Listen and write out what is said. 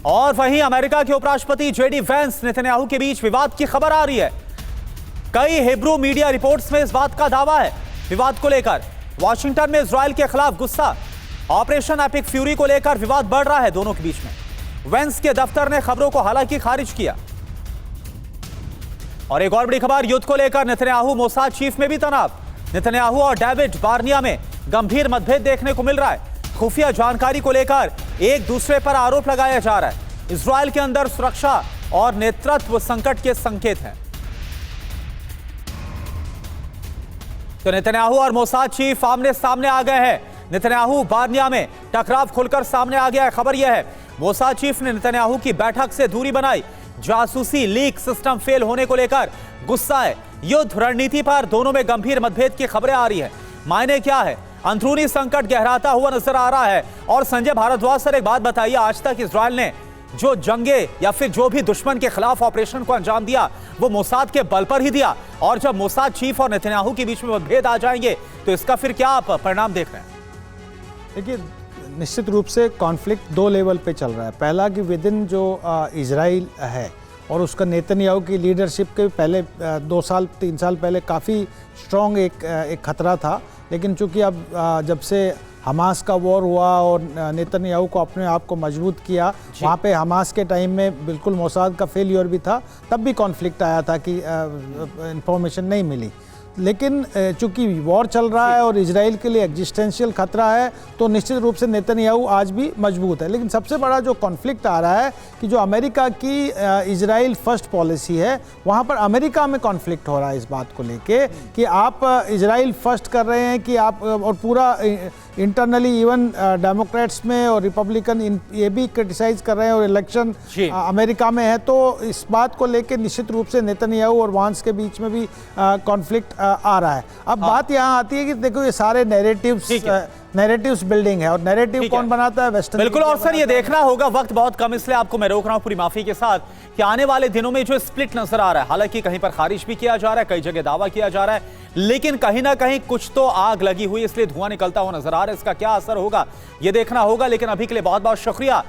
और वहीं अमेरिका के उपराष्ट्रपति जेडी वेंस नेतन्याहू के बीच विवाद की खबर आ रही है। कई हिब्रू मीडिया रिपोर्ट्स में इस बात का दावा है। विवाद को लेकर वॉशिंगटन में इजराइल के खिलाफ गुस्सा, ऑपरेशन एपिक फ्यूरी को लेकर विवाद बढ़ रहा है दोनों के बीच में। वेंस के दफ्तर ने खबरों को हालांकि खारिज किया। और एक और बड़ी खबर, युद्ध को लेकर नेतन्याहू मोसाद चीफ में भी तनाव। नेतन्याहू और डेविड बार्निया में गंभीर मतभेद देखने को मिल रहा है। खुफिया जानकारी को लेकर एक दूसरे पर आरोप लगाया जा रहा है। इजराइल के अंदर सुरक्षा और नेतृत्व संकट के संकेत हैं। तो नेतन्याहू और मोसाद चीफ आमने सामने आ गए हैं। नेतन्याहू बार्निया में टकराव खुलकर सामने आ गया है। खबर यह है, मोसाद चीफ ने नेतन्याहू की बैठक से दूरी बनाई। जासूसी लीक सिस्टम फेल होने को लेकर गुस्सा है। युद्ध रणनीति पर दोनों में गंभीर मतभेद की खबरें आ रही है। मायने क्या है? अंदरूनी संकट गहराता हुआ नजर आ रहा है। और संजय भारद्वाज सर, एक बात बताइए, आज तक इजराइल ने जो जंगे या फिर जो भी दुश्मन के खिलाफ ऑपरेशन को अंजाम दिया वो मोसाद के बल पर ही दिया, और जब मोसाद चीफ और नेतन्याहू के बीच में मतभेद आ जाएंगे तो इसका फिर क्या आप परिणाम देख रहे हैं? देखिए, निश्चित रूप से कॉन्फ्लिक्ट दो लेवल पे चल रहा है। पहला कि विद इन जो इजराइल है और उसका नेतन्याहू की लीडरशिप के पहले 2 साल 3 साल पहले काफ़ी स्ट्रॉन्ग एक खतरा था, लेकिन चूंकि अब जब से हमास का वॉर हुआ और नेतन्याहू को अपने आप को मजबूत किया, वहाँ पे हमास के टाइम में बिल्कुल मोसाद का फेलियर भी था, तब भी कॉन्फ्लिक्ट आया था कि इंफॉर्मेशन नहीं मिली। लेकिन चूंकि वॉर चल रहा है और इजराइल के लिए एग्जिस्टेंशियल खतरा है, तो निश्चित रूप से नेतन्याहू आज भी मजबूत है। लेकिन सबसे बड़ा जो कॉन्फ्लिक्ट आ रहा है कि जो अमेरिका की इजराइल फर्स्ट पॉलिसी है, वहाँ पर अमेरिका में कॉन्फ्लिक्ट हो रहा है इस बात को लेके कि आप इजराइल फर्स्ट कर रहे हैं कि आप, और पूरा इंटरनली इवन डेमोक्रेट्स में और रिपब्लिकन ये भी क्रिटिसाइज कर रहे हैं, और इलेक्शन अमेरिका में है, तो इस बात को लेके निश्चित रूप से नेतन्याहू और वांस के बीच में भी कॉन्फ्लिक्ट आ रहा है। अब बात यहाँ आती है कि देखो, ये सारे नैरेटिव्स बिल्डिंग है, और नैरेटिव कौन बनाता है? वेस्टर्न। बिल्कुल। और सर, ये देखना होगा, वक्त बहुत कम इसलिए आपको मैं रोक रहा हूं पूरी माफी के साथ, कि आने वाले दिनों में जो स्प्लिट नजर आ रहा है, हालांकि कहीं पर खारिज भी किया जा रहा है, कई जगह दावा किया जा रहा है, लेकिन कहीं ना कहीं कुछ तो आग लगी हुई, इसलिए धुआं निकलता हुआ नजर आ रहा है। इसका क्या असर होगा ये देखना होगा। लेकिन अभी के लिए बहुत बहुत शुक्रिया।